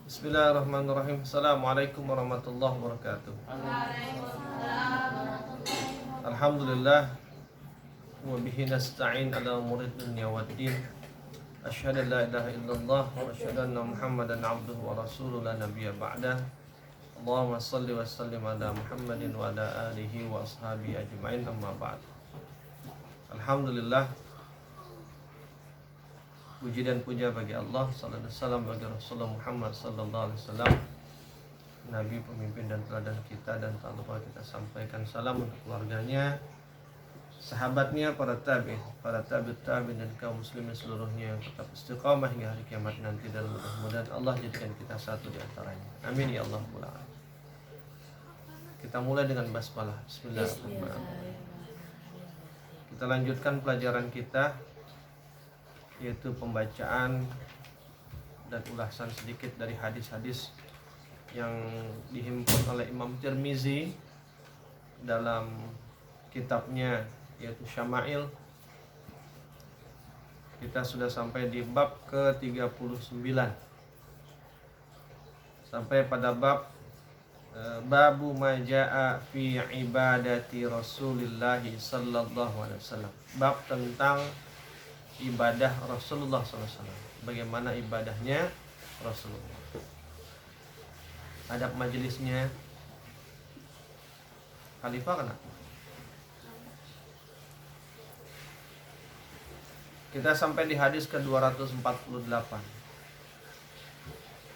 Bismillahirrahmanirrahim. Assalamualaikum warahmatullahi wabarakatuh. Alhamdulillah wa bihi nasta'in ala umuri dunya waddin. Asyhadu an la ilaha illallah wa asyhadu anna Muhammadan abduhu wa rasuluhu la nabiyya ba'dah. Allahumma shalli wa sallim ala Muhammadin wa ala alihi wa ashabihi ajma'in, amma ba'd. Alhamdulillah, puji dan puja bagi Allah, salam dan salam bagi Rasulullah Muhammad sallallahu alaihi wasallam, Nabi, pemimpin dan teladan kita, dan tak lupa kita sampaikan salam untuk keluarganya, sahabatnya, para tabi'in, dan kaum muslimin seluruhnya yang tetap istiqamah hingga hari kiamat nanti, dan mudah-mudahan Allah jadikan kita satu di antaranya. Amin ya Allah. Kita mulai dengan basmalah. Bismillahirrahmanirrahim. Kita lanjutkan pelajaran kita, yaitu pembacaan dan ulasan sedikit dari hadis-hadis yang dihimpun oleh Imam Tirmizi dalam kitabnya yaitu Syama'il. Kita sudah sampai di bab ke-39, sampai pada bab babu ma jaa fi ibadati Rasulillahi sallallahu alaihi wasallam, bab tentang ibadah Rasulullah SAW, bagaimana ibadahnya Rasulullah, adab majelisnya. Khalifah kenapa? Kita sampai di hadis ke-248.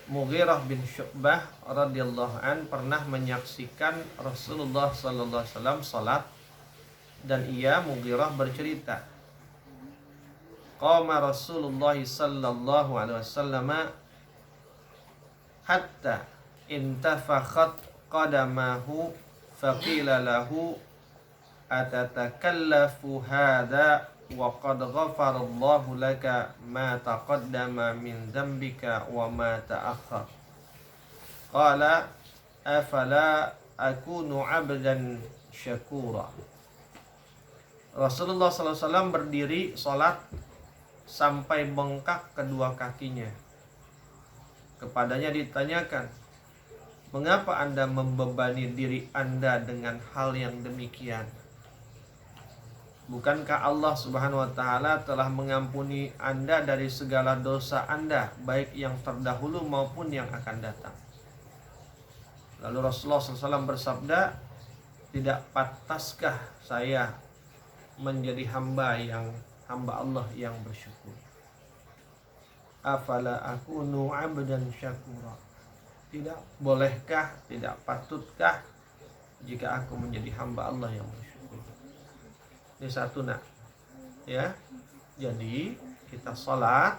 Mughirah bin Syu'bah radhiyallahu an pernah menyaksikan Rasulullah sallallahu alaihi wasallam salat, dan ia, Mughirah, bercerita, qama Rasulullah sallallahu alaihi wasallam hatta intafakhat qadamahu faqila lahu atatakallafu hadha wa qad ghafarallahu laka ma taqaddama min dhanbika wa ma ta'akhkhar. Qala afala akunu 'abdan syakura. Rasulullah sallallahu alaihi wasallam berdiri salat sampai bengkak kedua kakinya. Kepadanya ditanyakan, mengapa Anda membebani diri Anda dengan hal yang demikian? Bukankah Allah Subhanahu wa ta'ala telah mengampuni Anda dari segala dosa Anda, baik yang terdahulu maupun yang akan datang? Lalu Rasulullah SAW bersabda, tidak pantaskah saya menjadi hamba Allah yang bersyukur? Afala akunu abdan syakura. Tidak bolehkah, tidak patutkah jika aku menjadi hamba Allah yang bersyukur? Ini satu nak, ya. Jadi kita salat,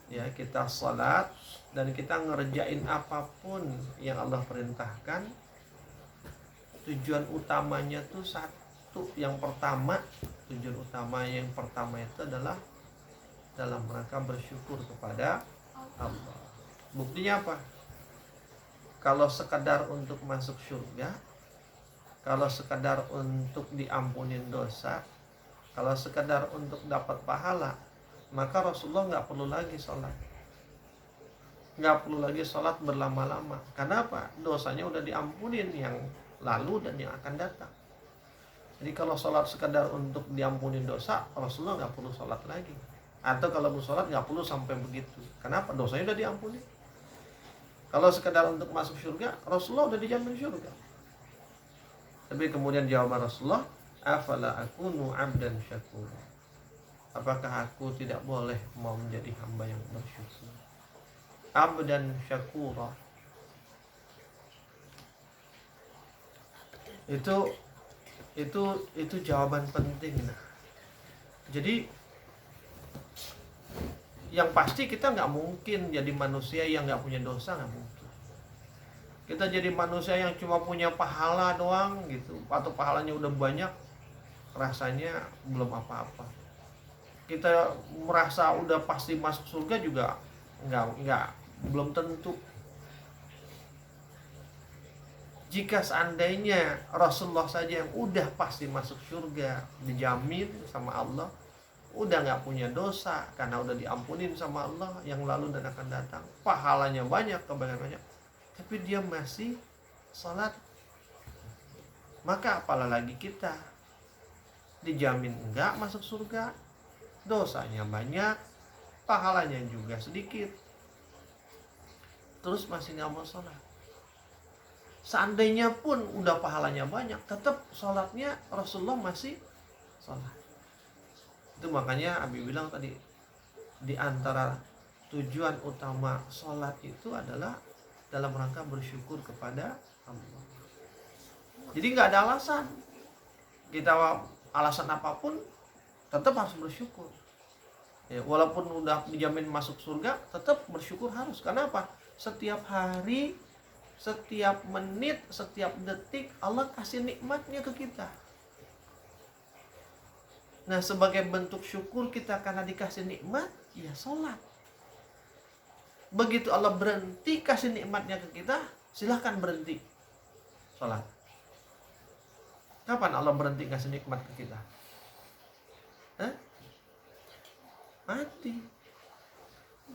ya, kita salat dan kita ngerjain apapun yang Allah perintahkan. Tujuan utamanya tuh satu, yang pertama, tujuan utama yang pertama itu adalah dalam rangka bersyukur kepada Allah. Buktinya apa? Kalau sekadar untuk masuk surga, kalau sekadar untuk diampunin dosa, kalau sekadar untuk dapat pahala, maka Rasulullah nggak perlu lagi sholat, nggak perlu lagi sholat berlama-lama. Karena apa? Dosanya udah diampunin yang lalu dan yang akan datang. Jadi kalau sholat sekadar untuk diampunin dosa, Rasulullah nggak perlu sholat lagi. Atau kalau mau sholat nggak perlu sampai begitu. Kenapa? Dosanya udah diampuni. Kalau sekedar untuk masuk surga, Rasulullah udah dijamin surga. Tapi kemudian jawaban Rasulullah, afala akunu abdan syakura. Apakah aku tidak boleh mau menjadi hamba yang bersyukur? Abdan syakura. Itu jawaban penting. Nah, jadi yang pasti kita nggak mungkin jadi manusia yang nggak punya dosa, nggak mungkin. Kita jadi manusia yang cuma punya pahala doang gitu, atau pahalanya udah banyak, rasanya belum apa-apa. Kita merasa udah pasti masuk surga juga belum tentu. Jika seandainya Rasulullah saja yang udah pasti masuk surga, dijamin sama Allah, udah nggak punya dosa karena udah diampunin sama Allah yang lalu dan akan datang, pahalanya banyak, kebaikan banyak, tapi dia masih sholat, maka apalagi kita, dijamin enggak masuk surga, dosanya banyak, pahalanya juga sedikit, terus masih nggak mau sholat. Seandainya pun udah pahalanya banyak, tetap sholatnya Rasulullah masih sholat. Itu makanya Abi bilang tadi, di antara tujuan utama sholat itu adalah dalam rangka bersyukur kepada Allah. Jadi nggak ada alasan, kita alasan apapun tetap harus bersyukur. Ya, walaupun udah dijamin masuk surga, tetap bersyukur harus. Karena apa? Setiap hari, setiap menit, setiap detik Allah kasih nikmatnya ke kita. Nah, sebagai bentuk syukur kita karena dikasih nikmat, ya sholat. Begitu Allah berhenti kasih nikmatnya ke kita, silahkan berhenti sholat. Kapan Allah berhenti kasih nikmat ke kita? Mati.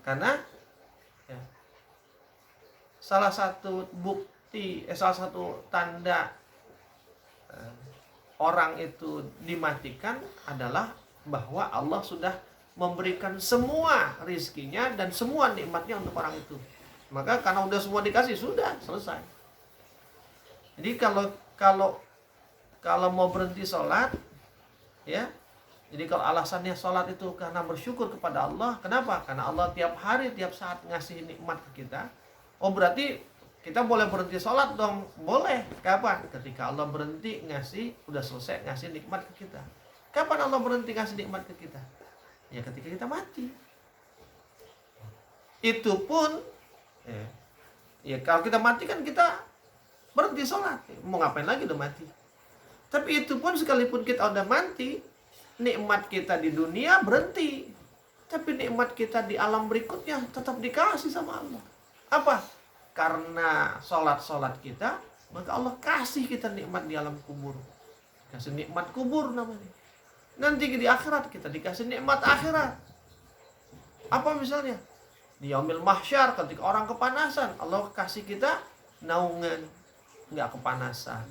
Karena ya, salah satu bukti, salah satu tanda orang itu dimatikan adalah bahwa Allah sudah memberikan semua rizkinya dan semua nikmatnya untuk orang itu. Maka karena udah semua dikasih, sudah selesai. Jadi kalau mau berhenti sholat, ya, jadi kalau alasannya sholat itu karena bersyukur kepada Allah, kenapa? Karena Allah tiap hari, tiap saat ngasih nikmat ke kita. Oh, berarti kita boleh berhenti sholat dong? Boleh. Kapan? Ketika Allah berhenti ngasih, udah selesai ngasih nikmat ke kita. Kapan Allah berhenti ngasih nikmat ke kita? Ya ketika kita mati. Itu pun, ya kalau kita mati kan kita berhenti sholat. Mau ngapain lagi udah mati? Tapi itu pun sekalipun kita udah mati, nikmat kita di dunia berhenti, tapi nikmat kita di alam berikutnya tetap dikasih sama Allah. Apa? Karena sholat kita, maka Allah kasih kita nikmat di alam kubur. Kasih nikmat kubur namanya. Nanti di akhirat kita dikasih nikmat akhirat. Apa misalnya? Di yaumil mahsyar, ketika orang kepanasan, Allah kasih kita naungan, nggak kepanasan.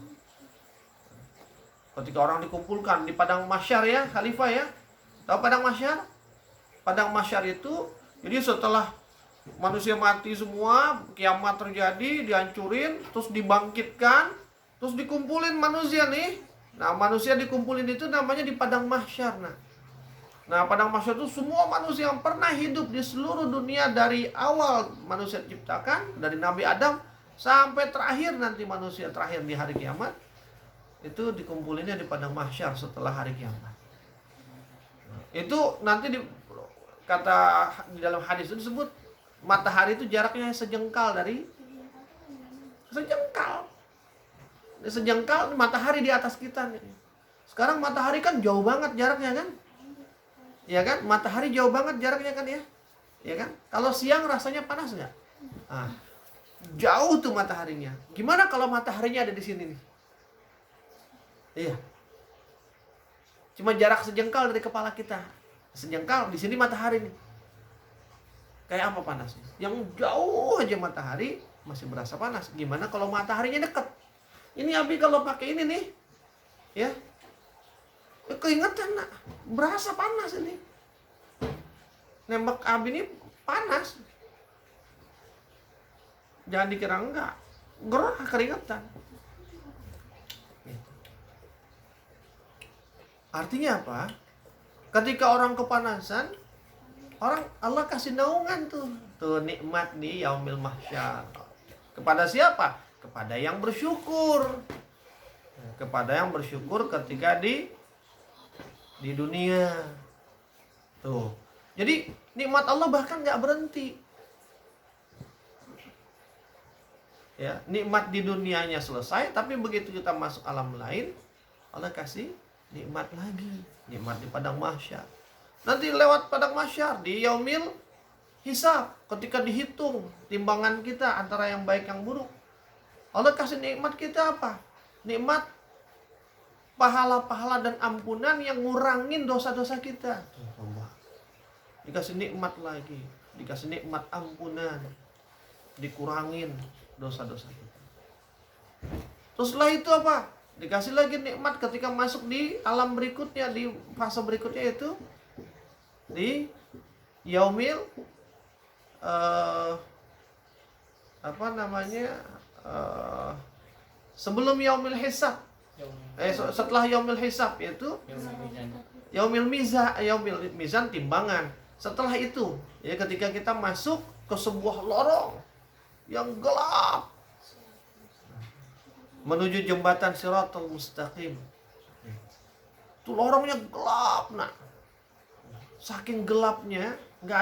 Ketika orang dikumpulkan di padang mahsyar, ya Khalifah, ya, tahu padang mahsyar? Padang mahsyar itu, jadi setelah manusia mati semua, kiamat terjadi, dihancurin, terus dibangkitkan, terus dikumpulin manusia nih. Nah, manusia dikumpulin itu namanya di padang mahsyar. Nah, padang mahsyar itu semua manusia yang pernah hidup di seluruh dunia dari awal manusia diciptakan, dari Nabi Adam sampai terakhir nanti manusia terakhir di hari kiamat, itu dikumpulinnya di padang mahsyar setelah hari kiamat. Itu nanti kata di dalam hadis itu disebut matahari itu jaraknya sejengkal dari sejengkal matahari di atas kita. Sekarang matahari kan jauh banget jaraknya kan? Ya kan? Matahari jauh banget jaraknya kan, ya? Ya kan? Kalau siang rasanya panas nggak? Jauh tuh mataharinya. Gimana kalau mataharinya ada di sini nih? Iya. Cuma jarak sejengkal dari kepala kita. Sejengkal, di sini matahari nih. Kayak apa panasnya? Yang jauh aja matahari masih berasa panas. Gimana kalau mataharinya dekat? Ini Abi kalau pakai ini nih, ya, keingetan, berasa panas ini. Nembak Abi ini panas. Jangan dikira enggak. Gerah keringetan. Artinya apa? Ketika orang kepanasan, Allah kasih naungan tuh nikmat di yaumil mahsyar. Kepada siapa? Kepada yang bersyukur. Kepada yang bersyukur ketika di dunia. Tuh. Jadi nikmat Allah bahkan nggak berhenti. Ya, nikmat di dunianya selesai, tapi begitu kita masuk alam lain, Allah kasih nikmat lagi, nikmat di padang mahsyar. Nanti lewat padang mahsyar di yaumil hisab, ketika dihitung timbangan kita antara yang baik yang buruk, Allah kasih nikmat kita apa? Nikmat pahala-pahala dan ampunan yang ngurangin dosa-dosa kita. Dikasih nikmat lagi, dikasih nikmat ampunan, dikurangin dosa-dosa kita. Terus setelah itu apa? Dikasih lagi nikmat ketika masuk di alam berikutnya, di fase berikutnya, itu di yaumil sebelum yaumil hisab, setelah yaumil hisab, yaitu yaumil mizan, timbangan. Setelah itu, ya, ketika kita masuk ke sebuah lorong yang gelap menuju jembatan Shiratal Mustaqim. Itu lorongnya gelap, nak. Saking gelapnya, nggak ada